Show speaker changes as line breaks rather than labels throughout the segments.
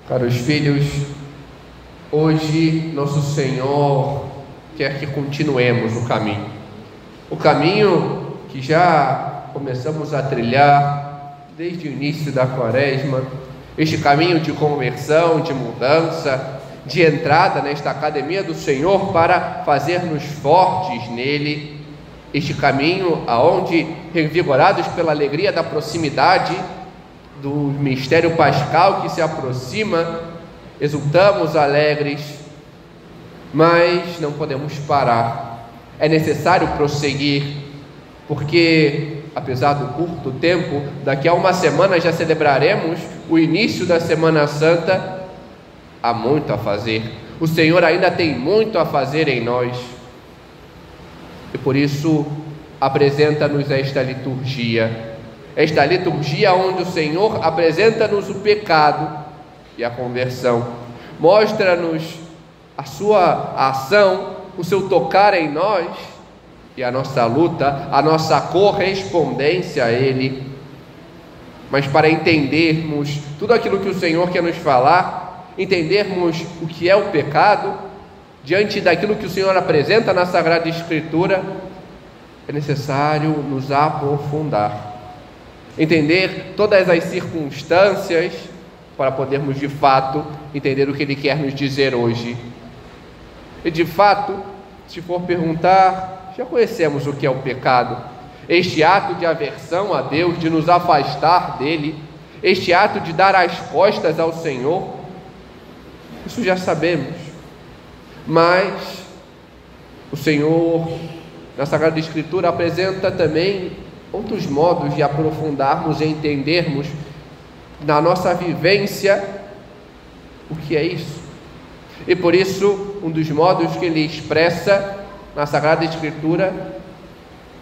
Caros filhos, hoje nosso Senhor quer que continuemos o caminho que já começamos a trilhar desde o início da Quaresma, este caminho de conversão, de mudança, de entrada nesta academia do Senhor para fazer-nos fortes nele, este caminho aonde, revigorados pela alegria da proximidade do mistério pascal que se aproxima, exultamos alegres, mas não podemos parar. É necessário prosseguir, porque apesar do curto tempo, daqui a uma semana já celebraremos o início da Semana Santa. Há muito a fazer. O Senhor ainda tem muito a fazer em nós, e por isso apresenta-nos esta liturgia onde o Senhor apresenta-nos o pecado e a conversão, mostra-nos a sua ação, o seu tocar em nós e a nossa luta, a nossa correspondência a Ele. Mas para entendermos tudo aquilo que o Senhor quer nos falar, entendermos o que é o pecado, diante daquilo que o Senhor apresenta na Sagrada Escritura, é necessário nos aprofundar, entender todas as circunstâncias para podermos de fato entender o que Ele quer nos dizer hoje. E de fato, se for perguntar, já conhecemos o que é o pecado, este ato de aversão a Deus, de nos afastar dele, este ato de dar as costas ao Senhor, isso já sabemos. Mas o Senhor, na Sagrada Escritura, apresenta também outros modos de aprofundarmos e entendermos na nossa vivência o que é isso. E por isso, um dos modos que Ele expressa na Sagrada Escritura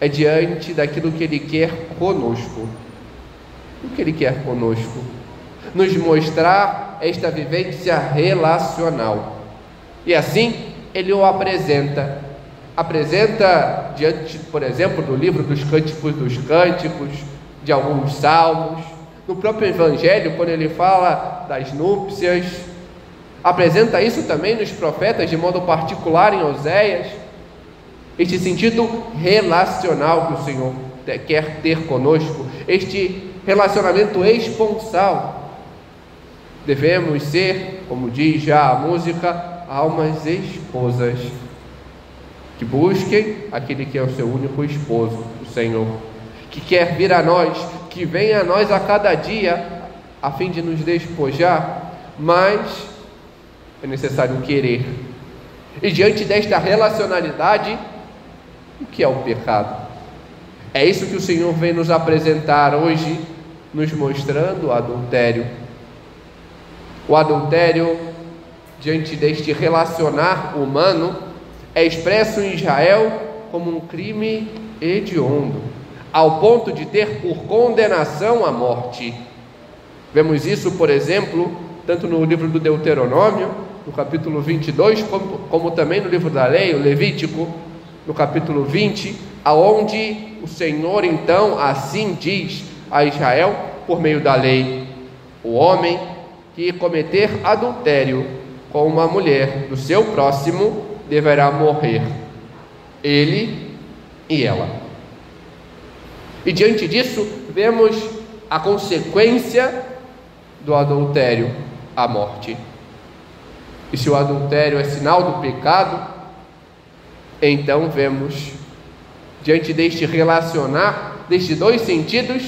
é diante daquilo que Ele quer conosco. O que Ele quer conosco? Nos mostrar esta vivência relacional. E assim, Ele o apresenta diante, por exemplo, do livro dos Cânticos, de alguns salmos, no próprio Evangelho, quando Ele fala das núpcias, apresenta isso também nos profetas, de modo particular em Oséias, este sentido relacional que o Senhor quer ter conosco, este relacionamento esponsal. Devemos ser, como diz já a música, almas esposas, que busquem aquele que é o seu único esposo, o Senhor, que quer vir a nós, que vem a nós a cada dia, a fim de nos despojar, mas é necessário querer. E diante desta relacionalidade, o que é o pecado? É isso que o Senhor vem nos apresentar hoje, nos mostrando o adultério. O adultério, diante deste relacionar humano, é expresso em Israel como um crime hediondo, ao ponto de ter por condenação a morte. Vemos isso, por exemplo, tanto no livro do Deuteronômio, no capítulo 22, como também no livro da lei, o Levítico, no capítulo 20, aonde o Senhor então assim diz a Israel, por meio da lei: o homem que cometer adultério com uma mulher do seu próximo deverá morrer, ele e ela. E diante disso, vemos a consequência do adultério, a morte. E se o adultério é sinal do pecado, então vemos, diante deste relacionar, destes dois sentidos,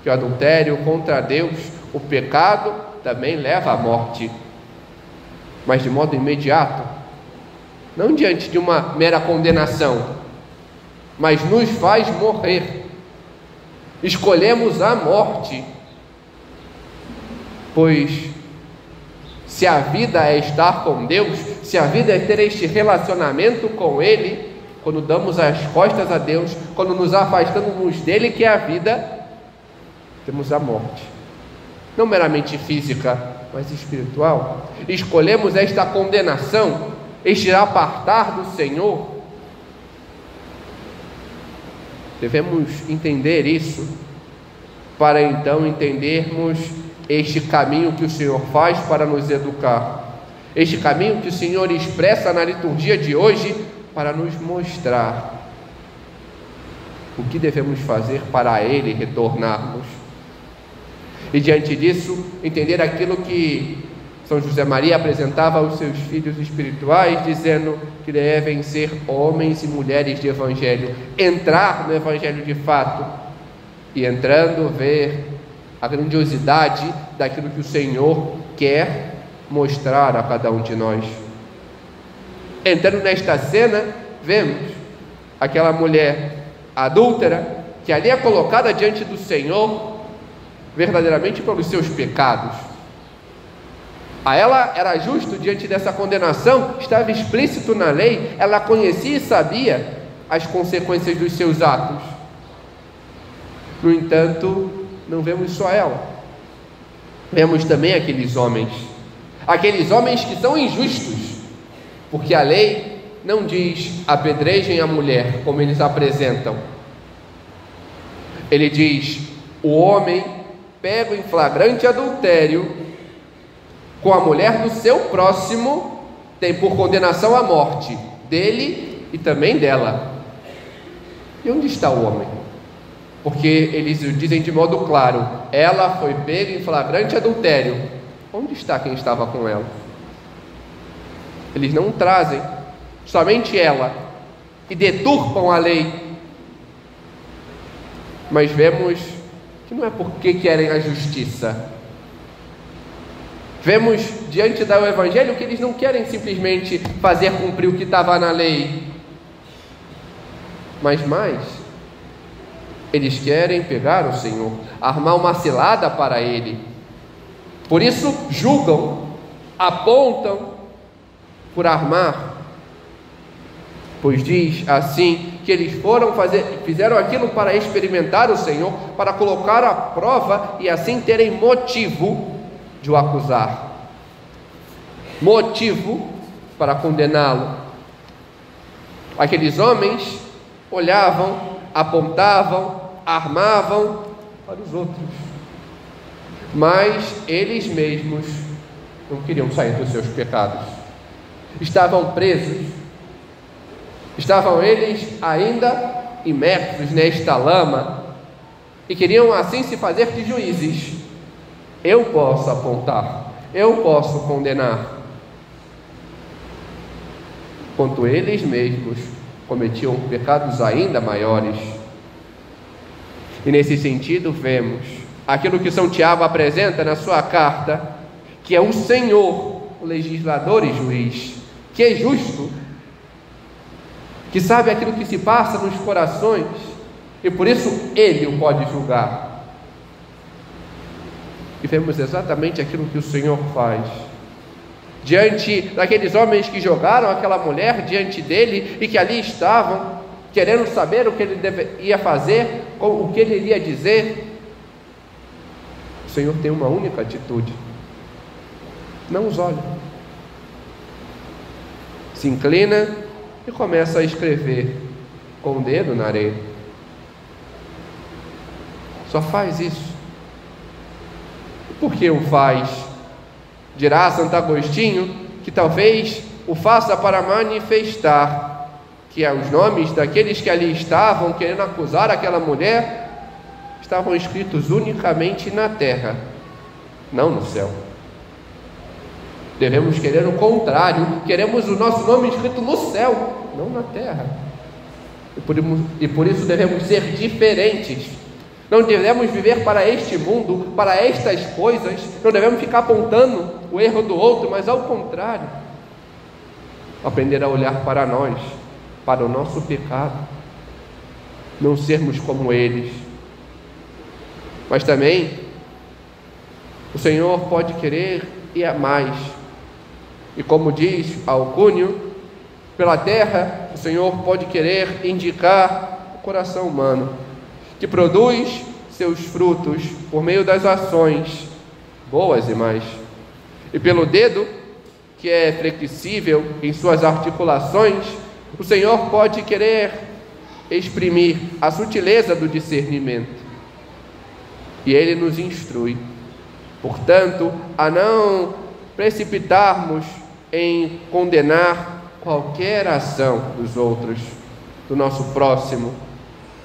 que o adultério contra Deus, o pecado, também leva à morte, mas de modo imediato, não diante de uma mera condenação, mas nos faz morrer. Escolhemos a morte, pois se a vida é estar com Deus, se a vida é ter este relacionamento com Ele, quando damos as costas a Deus, quando nos afastamos dele, que é a vida, temos a morte, não meramente física, mas espiritual. Escolhemos esta condenação, este apartar do Senhor. Devemos entender isso, para então entendermos este caminho que o Senhor faz para nos educar, este caminho que o Senhor expressa na liturgia de hoje para nos mostrar o que devemos fazer para a Ele retornarmos. E diante disso, entender aquilo que São José Maria apresentava aos seus filhos espirituais, dizendo que devem ser homens e mulheres de Evangelho, entrar no Evangelho de fato, e entrando, ver a grandiosidade daquilo que o Senhor quer mostrar a cada um de nós. Entrando nesta cena, vemos aquela mulher adúltera, que ali é colocada diante do Senhor, verdadeiramente pelos seus pecados. A ela era justo diante dessa condenação, estava explícito na lei, ela conhecia e sabia as consequências dos seus atos. No entanto, não vemos só ela, vemos também aqueles homens que são injustos, porque a lei não diz apedrejem a mulher, como eles apresentam. Ele diz: o homem pego em flagrante adultério com a mulher do seu próximo tem por condenação a morte dele e também dela. E onde está o homem? Porque eles dizem de modo claro: ela foi pega em flagrante adultério. Onde está quem estava com ela? Eles não trazem somente ela e deturpam a lei, mas vemos que não é porque querem a justiça. Vemos diante do Evangelho que eles não querem simplesmente fazer cumprir o que estava na lei, mas mais, eles querem pegar o Senhor, armar uma cilada para Ele. Por isso julgam, apontam por armar, pois diz assim que eles fizeram aquilo para experimentar o Senhor, para colocar à prova e assim terem motivo de o acusar, motivo para condená-lo. Aqueles homens olhavam, apontavam, armavam para os outros, mas eles mesmos não queriam sair dos seus pecados, estavam presos, estavam eles ainda imersos nesta lama e queriam assim se fazer de juízes. Eu posso apontar, eu posso condenar, enquanto eles mesmos cometiam pecados ainda maiores. E nesse sentido vemos aquilo que São Tiago apresenta na sua carta, que é o Senhor, o legislador e juiz, que é justo, que sabe aquilo que se passa nos corações, e por isso Ele o pode julgar. E vemos exatamente aquilo que o Senhor faz diante daqueles homens que jogaram aquela mulher diante dele e que ali estavam querendo saber o que ele ia fazer, o que ele iria dizer. O Senhor tem uma única atitude: não os olha, se inclina e começa a escrever com o dedo na areia. Só faz isso. Por que o faz? Dirá Santo Agostinho que talvez o faça para manifestar que os nomes daqueles que ali estavam querendo acusar aquela mulher estavam escritos unicamente na terra, não no céu. Devemos querer o contrário, queremos o nosso nome escrito no céu, não na terra. E por isso devemos ser diferentes. Não devemos viver para este mundo, para estas coisas, não devemos ficar apontando o erro do outro, mas ao contrário, aprender a olhar para nós, para o nosso pecado, não sermos como eles. Mas também o Senhor pode querer ir a mais, e como diz Alcúnio, pela terra o Senhor pode querer indicar o coração humano, que produz seus frutos por meio das ações boas e más, e pelo dedo que é flexível em suas articulações, o Senhor pode querer exprimir a sutileza do discernimento, e Ele nos instrui. Portanto, a não precipitarmos em condenar qualquer ação dos outros, do nosso próximo,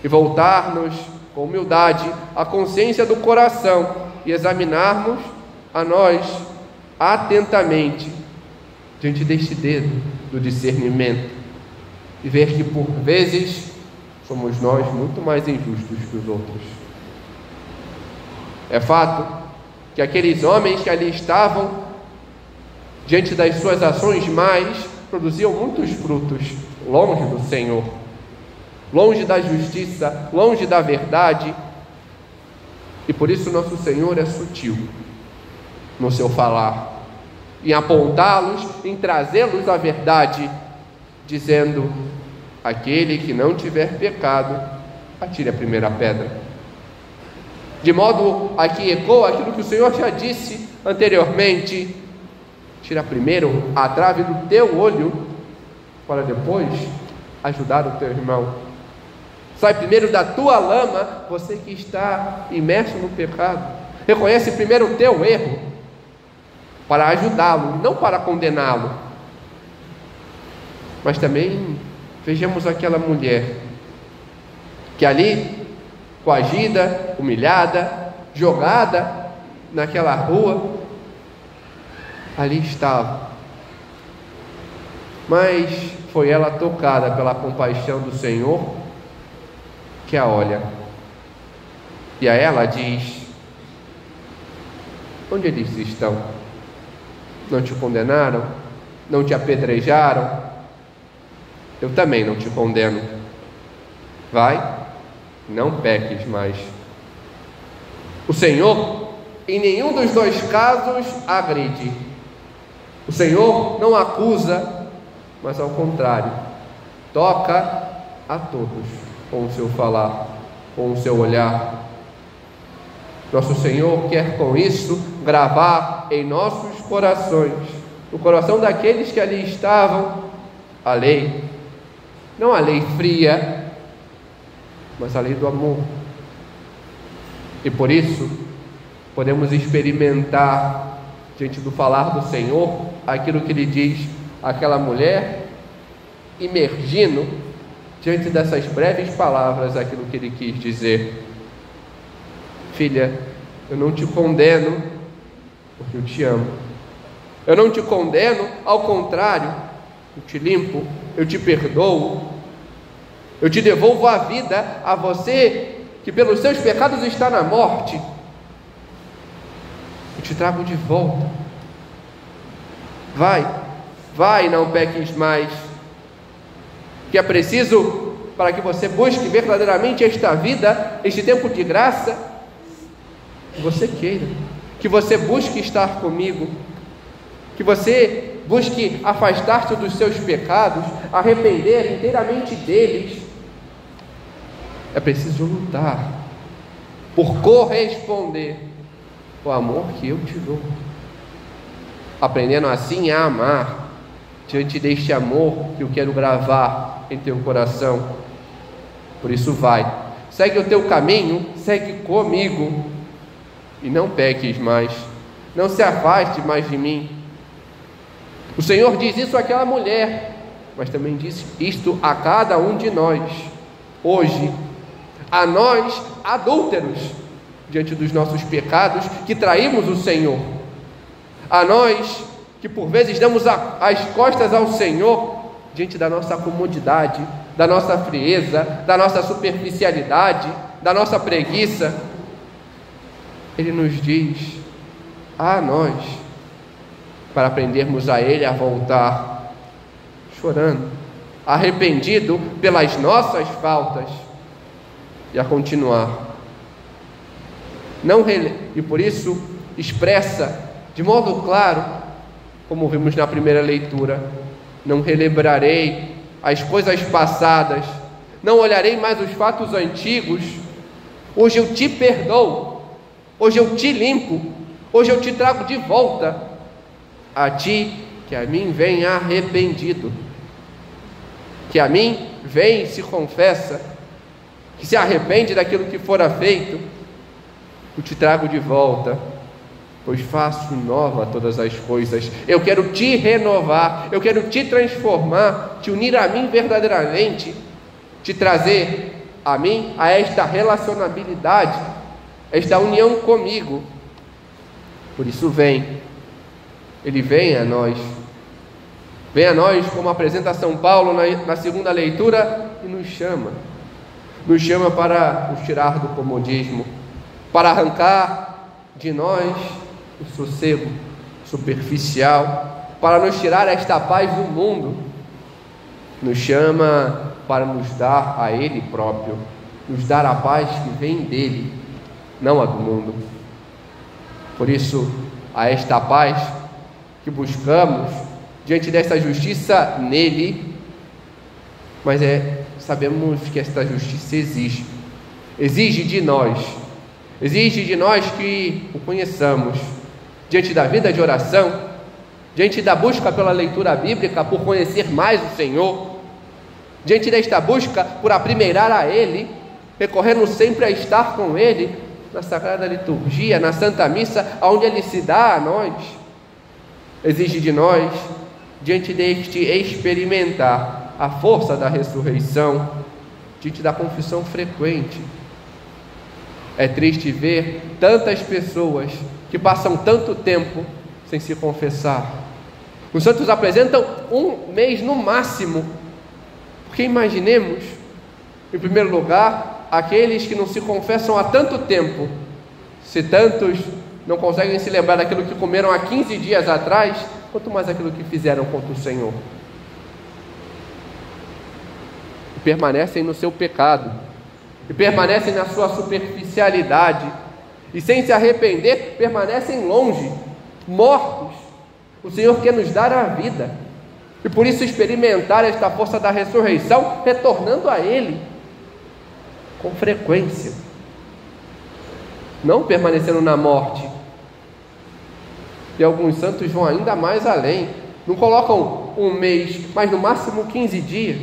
e voltar-nos com humildade à consciência do coração e examinarmos a nós atentamente diante deste dedo do discernimento e ver que por vezes somos nós muito mais injustos que os outros. É fato que aqueles homens que ali estavam, diante das suas ações mais, produziam muitos frutos longe do Senhor, longe da justiça, longe da verdade, e por isso nosso Senhor é sutil no seu falar, em apontá-los, em trazê-los à verdade, dizendo: aquele que não tiver pecado, atire a primeira pedra. De modo a que ecoa aquilo que o Senhor já disse anteriormente: tira primeiro a trave do teu olho, para depois ajudar o teu irmão. Sai primeiro da tua lama, você que está imerso no pecado. Reconhece primeiro o teu erro, para ajudá-lo, não para condená-lo. Mas também vejamos aquela mulher que ali, coagida, humilhada, jogada naquela rua, ali estava. Mas foi ela tocada pela compaixão do Senhor, que a olha, e a ela diz: onde eles estão? Não te condenaram? Não te apedrejaram? Eu também não te condeno. Vai, não peques mais. O Senhor, em nenhum dos dois casos, agride. O Senhor não acusa, mas ao contrário, toca a todos com o seu falar, com o seu olhar. Nosso Senhor quer com isso gravar em nossos corações, no coração daqueles que ali estavam, a lei, não a lei fria, mas a lei do amor. E por isso podemos experimentar diante do falar do Senhor aquilo que Ele diz àquela mulher, imergindo diante dessas breves palavras aquilo que Ele quis dizer: filha, eu não te condeno, porque eu te amo. Eu não te condeno, ao contrário, eu te limpo, eu te perdoo, eu te devolvo a vida a você que pelos seus pecados está na morte. Eu te trago de volta. Vai, não peques mais. Que é preciso para que você busque verdadeiramente esta vida, este tempo de graça, que você queira, que você busque estar comigo, que você busque afastar-se dos seus pecados, arrepender inteiramente deles. É preciso lutar por corresponder ao amor que eu te dou, aprendendo assim a amar diante deste amor que eu quero gravar em teu coração. Por isso vai, segue o teu caminho, segue comigo, e não peques mais, não se afaste mais de mim. O Senhor diz isso àquela mulher, mas também diz isto a cada um de nós, hoje, a nós adúlteros, diante dos nossos pecados, que traímos o Senhor, a nós que por vezes damos as costas ao Senhor, diante da nossa comodidade, da nossa frieza, da nossa superficialidade, da nossa preguiça. Ele nos diz a nós, para aprendermos a Ele a voltar, chorando, arrependido pelas nossas faltas, e a continuar. E por isso expressa de modo claro, como vimos na primeira leitura: não relembrarei as coisas passadas, não olharei mais os fatos antigos. Hoje eu te perdoo, hoje eu te limpo, hoje eu te trago de volta a ti, que a mim vem arrependido, que a mim vem e se confessa, que se arrepende daquilo que fora feito. Eu te trago de volta, pois faço nova todas as coisas. Eu quero te renovar, eu quero te transformar, te unir a mim verdadeiramente, te trazer a mim, a esta relacionabilidade, esta união comigo. Por isso Ele vem a nós. Vem a nós, como apresenta São Paulo na segunda leitura, e nos chama. Nos chama para nos tirar do comodismo, para arrancar de nós o sossego superficial, para nos tirar esta paz do mundo. Nos chama para nos dar a Ele próprio, nos dar a paz que vem dEle, não a do mundo. Por isso, a esta paz que buscamos diante desta justiça nele, mas sabemos que esta justiça exige de nós que o conheçamos, diante da vida de oração, diante da busca pela leitura bíblica, por conhecer mais o Senhor, diante desta busca por aprimeirar a Ele, recorrendo sempre a estar com Ele, na Sagrada Liturgia, na Santa Missa, onde Ele se dá a nós, exige de nós, diante deste experimentar a força da ressurreição, diante da confissão frequente. É triste ver tantas pessoas que passam tanto tempo sem se confessar. Os santos apresentam 1 mês no máximo, porque imaginemos, em primeiro lugar, aqueles que não se confessam há tanto tempo. Se tantos não conseguem se lembrar daquilo que comeram há 15 dias atrás, quanto mais aquilo que fizeram contra o Senhor. E permanecem no seu pecado, e permanecem na sua superficialidade, e sem se arrepender, permanecem longe, mortos. O Senhor quer nos dar a vida, e por isso experimentar esta força da ressurreição, retornando a Ele com frequência, não permanecendo na morte. E alguns santos vão ainda mais além, não colocam 1 mês, mas no máximo 15 dias.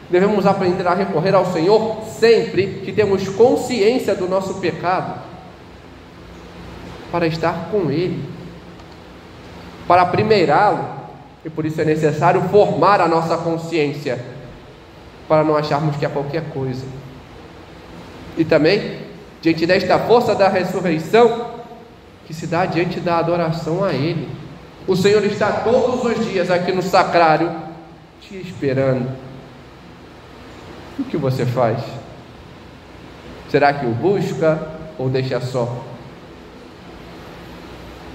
Devemos aprender a recorrer ao Senhor sempre que temos consciência do nosso pecado, para estar com Ele, para aprimeirá-lo, e por isso é necessário formar a nossa consciência, para não acharmos que é qualquer coisa. E também, diante desta força da ressurreição, que se dá diante da adoração a Ele. O Senhor está todos os dias aqui no sacrário, te esperando. O que você faz? Será que o busca ou deixa só?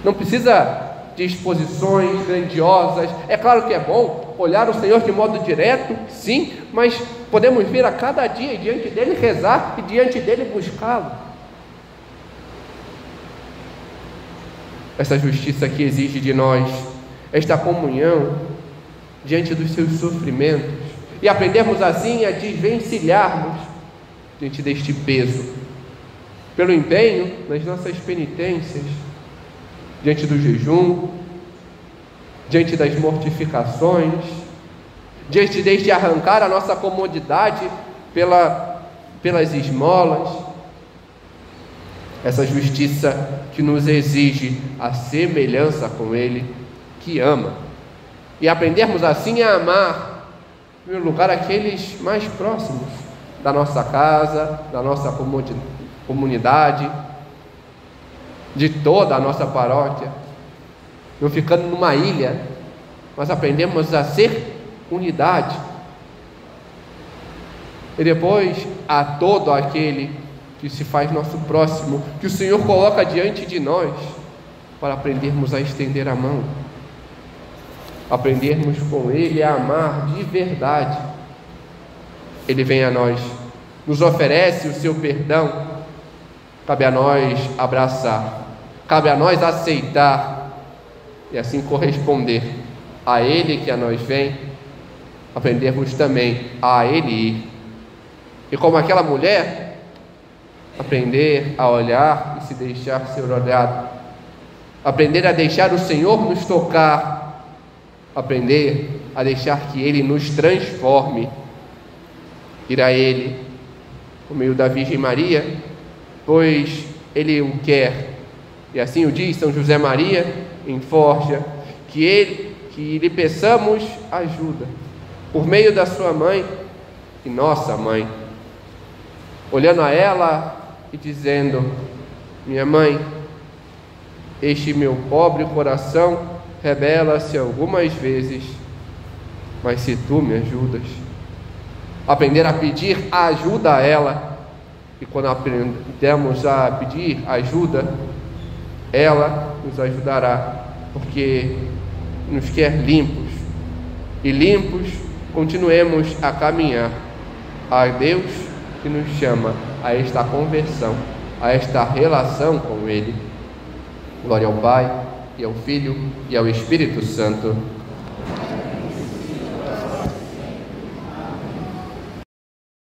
Não precisa de exposições grandiosas. É claro que é bom olhar o Senhor de modo direto, sim, mas podemos vir a cada dia e diante dele rezar e diante dele buscá-lo. Essa justiça que exige de nós esta comunhão diante dos seus sofrimentos, e aprendermos assim a desvencilharmos diante deste peso, pelo empenho nas nossas penitências, diante do jejum, diante das mortificações, diante deste arrancar a nossa comodidade pelas esmolas. Essa justiça que nos exige a semelhança com Ele, que ama, e aprendermos assim a amar, em primeiro lugar, aqueles mais próximos da nossa casa, da nossa comunidade, de toda a nossa paróquia, não ficando numa ilha, mas aprendemos a ser unidade. E depois a todo aquele que se faz nosso próximo, que o Senhor coloca diante de nós, para aprendermos a estender a mão, aprendermos com Ele a amar de verdade. Ele vem a nós, nos oferece o seu perdão, cabe a nós abraçar, cabe a nós aceitar e assim corresponder a Ele que a nós vem, aprendermos também a Ele ir. E como aquela mulher, aprender a olhar e se deixar ser olhado, aprender a deixar o Senhor nos tocar, aprender a deixar que Ele nos transforme, ir a Ele por meio da Virgem Maria, pois Ele o quer, E assim o diz São José Maria em Forja, que lhe peçamos ajuda por meio da sua mãe e nossa mãe, olhando a ela e dizendo: minha mãe, este meu pobre coração rebela-se algumas vezes, mas se tu me ajudas, aprender a pedir ajuda a ela, e quando aprendemos a pedir ajuda, ela nos ajudará, porque nos quer limpos, e limpos continuemos a caminhar a Deus que nos chama a esta conversão, a esta relação com Ele. Glória ao Pai, e ao Filho, e ao Espírito Santo,